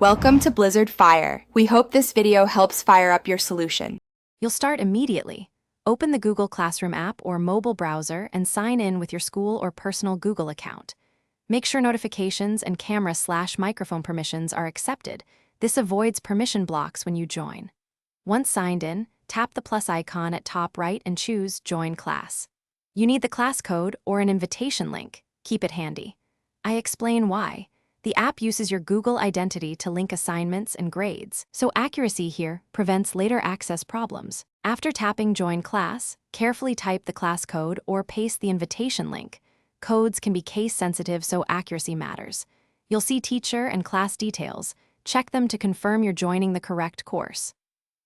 Welcome to Blizzard Fire. We hope this video helps fire up your solution. You'll start immediately. Open the Google Classroom app or mobile browser and sign in with your school or personal Google account. Make sure notifications and camera/microphone permissions are accepted. This avoids permission blocks when you join. Once signed in, tap the plus icon at top right and choose Join Class. You need the class code or an invitation link. Keep it handy. I explain why. The app uses your Google identity to link assignments and grades, so accuracy here prevents later access problems. After tapping Join Class, carefully type the class code or paste the invitation link. Codes can be case-sensitive, so accuracy matters. You'll see teacher and class details. Check them to confirm you're joining the correct course.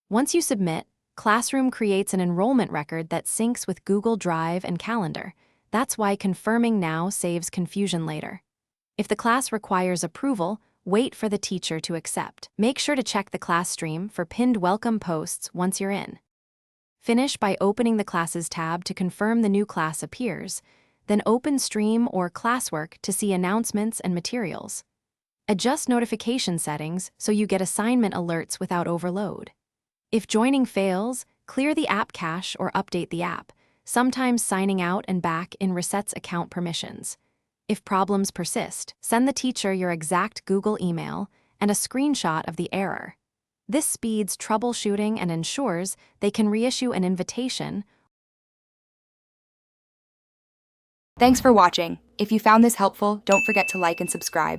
Once you submit, Classroom creates an enrollment record that syncs with Google Drive and Calendar. That's why confirming now saves confusion later. If the class requires approval, wait for the teacher to accept. Make sure to check the class stream for pinned welcome posts once you're in. Finish by opening the Classes tab to confirm the new class appears, then open Stream or Classwork to see announcements and materials. Adjust notification settings so you get assignment alerts without overload. If joining fails, clear the app cache or update the app. Sometimes signing out and back in resets account permissions. If problems persist, send the teacher your exact Google email and a screenshot of the error. This speeds troubleshooting and ensures they can reissue an invitation. Thanks for watching. If you found this helpful, don't forget to like and subscribe.